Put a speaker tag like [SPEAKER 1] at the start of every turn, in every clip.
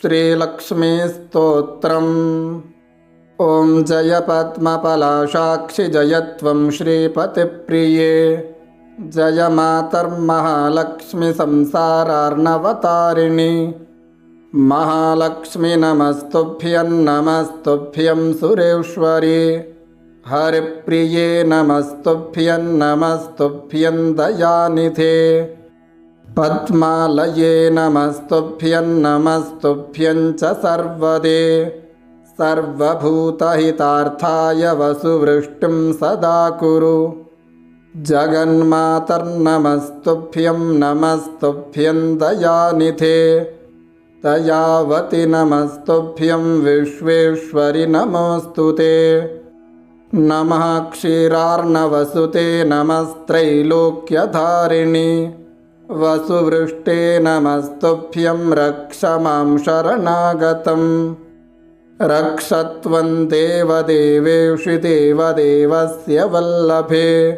[SPEAKER 1] श्रीलक्ष्मीस्तोत्रम्। ॐ जय पद्मपलाशाक्षि जय त्वं श्रीपतिप्रिये, जय मातर्महालक्ष्मि संसारार्णवतारिणि। महालक्ष्मि नमस्तुभ्यं नमस्तुभ्यं सुरेश्वरि, हरिप्रिये नमस्तुभ्यं नमस्तुभ्यं दयानिधे, पद्मालये नमस्तुभ्यं नमस्तुभ्यं च सर्वदे, सर्वभूतहितार्थाय वसुवृष्टिं सदा कुरु। जगन्मातर्नमस्तुभ्यं नमस्तुभ्यं दयानिधे, दयावति नमस्तुभ्यं विश्वेश्वरि नमोऽस्तुते। नमः क्षीरार्णवसुते नमस्त्रैलोक्यधारिणि, वसुवृष्टे नमस्तुभ्यं रक्ष मां शरणागतम्। रक्ष त्वं देवदेवेषु देवदेवस्य वल्लभे,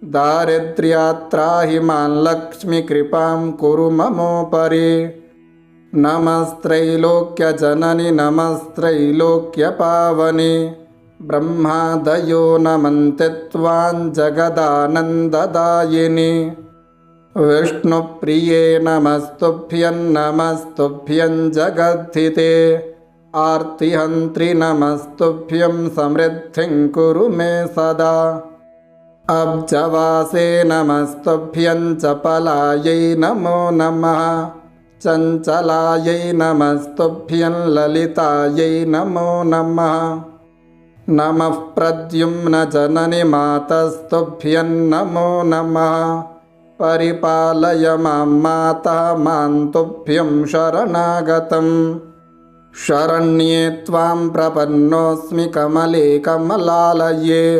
[SPEAKER 1] दारिद्र्यात्राहि मां लक्ष्मीकृपां कुरु ममोपरि। नमस्त्रैलोक्यजननि नमस्त्रैलोक्यपावनि, ब्रह्मादयो नमन्ति त्वां जगदानन्ददायिनि। विष्णुप्रिये नमस्तुभ्यं नमस्तुभ्यं जगद्धिते, आर्तिहन्त्रि नमस्तुभ्यं समृद्धिं कुरु मे सदा। अब्जवासे नमस्तुभ्यं चपलायै नमो नमः, चञ्चलायै नमस्तुभ्यं ललितायै नमो नमः। नमः प्रद्युम्नजननि मातस्तुभ्यं नमो नमः, परिपालय मां माता मां तुभ्यं शरणागतम्। शरण्ये त्वां प्रपन्नोऽस्मि कमले कमलालये,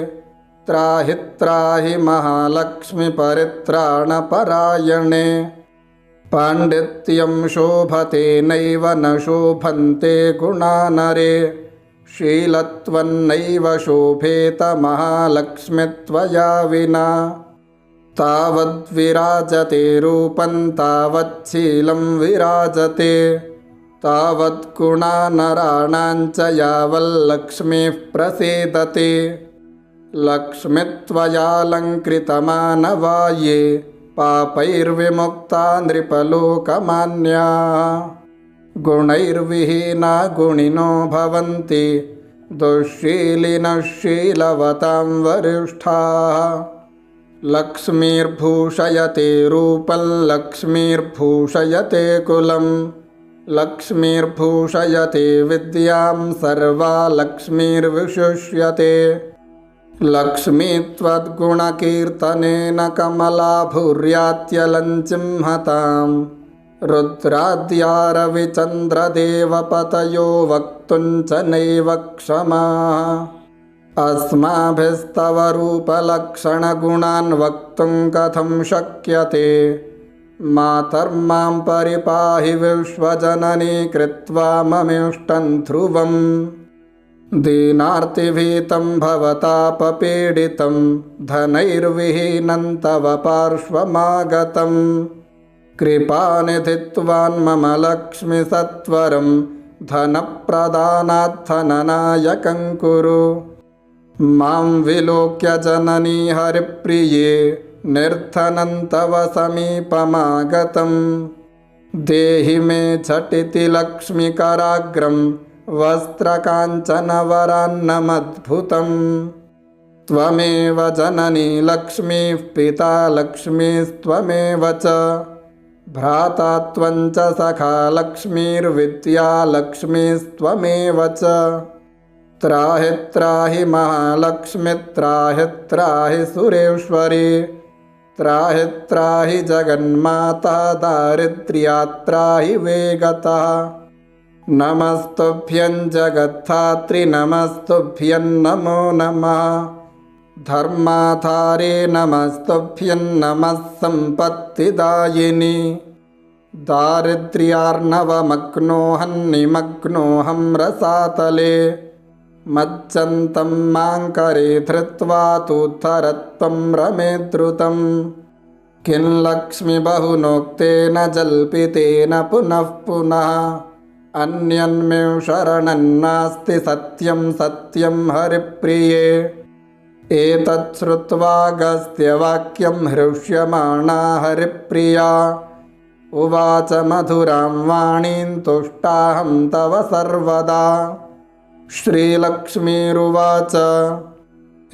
[SPEAKER 1] त्राहि त्राहि महालक्ष्मि परित्राणपरायणे। पाण्डित्यं शोभते नैव न शोभन्ते गुणा नरे, शीलत्वन्नैव शोभेत महालक्ष्मि त्वया विना। तावद्विराजते रूपं तावच्छीलं विराजते, तावद्गुणा नराणां च यावल्लक्ष्मीः प्रसीदते। लक्ष्मी त्वयालङ्कृतमानवा ये, पापैर्विमुक्ता नृपलोकमान्याः। गुणैर्विहीना गुणिनो भवन्ति, दुःशीलिनः शीलवतां वरिष्ठाः। लक्ष्मीर्भूषयते रूपं लक्ष्मीर्भूषयते कुलं, लक्ष्मीर्भूषयते विद्यां सर्वा लक्ष्मीर्विशिष्यते। लक्ष्मी त्वद्गुणकीर्तनेन कमला भूर्यात्यलञ्चिंहतां, रुद्राद्या रविचन्द्रदेवपतयो वक्तुं च नैव क्षमाः। अस्माभिस्तव रूपलक्षणगुणान् वक्तुं कथं शक्यते, मातर्मां परिपाहि विश्वजननी कृत्वा ममिष्टं ध्रुवम्। दीनार्तिभीतं भवतापपीडितं, धनैर्विहीनं तव पार्श्वमागतं। कृपानिधि त्वान् मम लक्ष्मि सत्वरं, धनप्रदानात् धननायकं कुरु। मां विलोक्य जननी हरिप्रिये, निर्धनं तव समीपमागतं। देहि मे झटिति लक्ष्मीकराग्रं, वस्त्रकाञ्चनवरान्नमद्भुतं। त्वमेव जननी लक्ष्मीः पिता लक्ष्मीस्त्वमेव च, भ्राता त्वं च सखा लक्ष्मीर्विद्या लक्ष्मीस्त्वमेव च। त्राहि त्राहि महालक्ष्मि त्राहि त्राहि सुरेश्वरि, त्राहि त्राहि जगन्माता दारिद्र्यात् त्राहि वेगतः। नमस्तुभ्यं जगद्धात्री नमस्तुभ्यं नमो नमः, धर्माधारे नमस्तुभ्यं नमः सम्पत्तिदायिनि। दारिद्र्यार्णवमग्नोऽहं निमग्नोऽहं रसातले, मज्जन्तं मां करे धृत्वा तूत्थरत्वं रमे द्रुतं। किं लक्ष्मी बहुनोक्तेन जल्पितेन पुनः पुनः, अन्यन्मे शरणं नास्ति सत्यं सत्यं हरिप्रिये। एतत् श्रुत्वागस्त्यवाक्यं हृष्यमाणा हरिप्रिया उवाच मधुरां वाणीं तुष्टाहं तव सर्वदा। श्रीलक्ष्मीरुवाच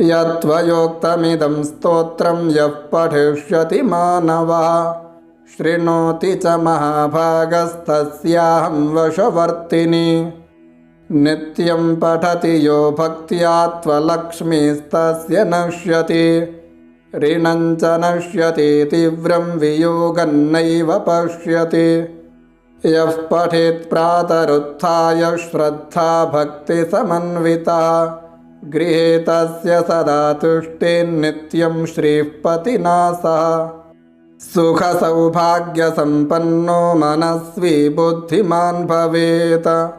[SPEAKER 1] यत्त्वयोक्तमिदं स्तोत्रं यः पठिष्यति मानवः शृणोति च महाभागस्तस्याहं वशवर्तिनी। नित्यं पठति यो भक्त्या त्वलक्ष्मीस्तस्य नश्यति ऋणं च नश्यति तीव्रं वियोगं नैव पश्यति। यः पठेत् प्रातरुत्थाय श्रद्धा भक्तिसमन्विता गृहे तस्य सदा तुष्टिर्नित्यं श्रीः पतिना सह। सुखसौभाग्यसम्पन्नो मनस्वी बुद्धिमान् भवेत्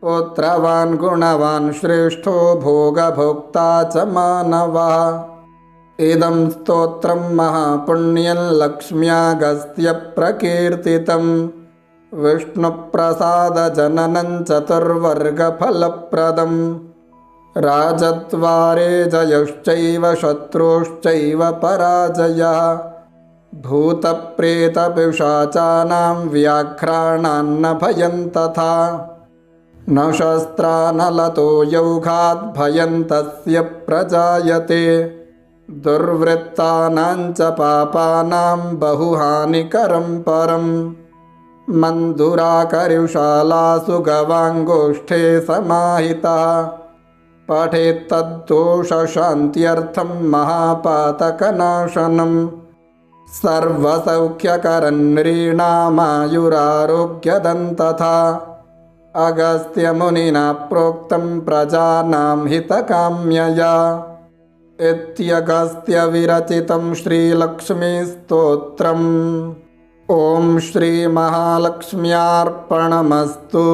[SPEAKER 1] पुत्रवान् गुणवान् श्रेष्ठो भोगभोक्ता च मानवः। इदं स्तोत्रं महापुण्यं लक्ष्म्यागस्त्यप्रकीर्तितं विष्णुप्रसादजननं चतुर्वर्गफलप्रदम्। राजद्वारे जयश्चैव शत्रुश्चैव पराजयः भूतप्रेतपिशाचानां व्याघ्राणान्न भयं तथा। न शस्त्रा न लतो यौघात् भयं तस्य प्रजायते दुर्वृत्तानां च पापानां बहुहानिकरं परम्। मन्दुराकरुशालासु गवाङ्गोष्ठे समाहितः पठेत्तद्दोषशान्त्यर्थं महापातकनाशनम्। सर्वसौख्यकरं नृणामायुरारोग्यदं तथा अगस्त्यमुनिना प्रोक्तं प्रजानां हितकाम्यया। इत्यगस्त्यविरचितं श्रीलक्ष्मीस्तोत्रम्। ॐ श्रीमहालक्ष्म्यार्पणमस्तु।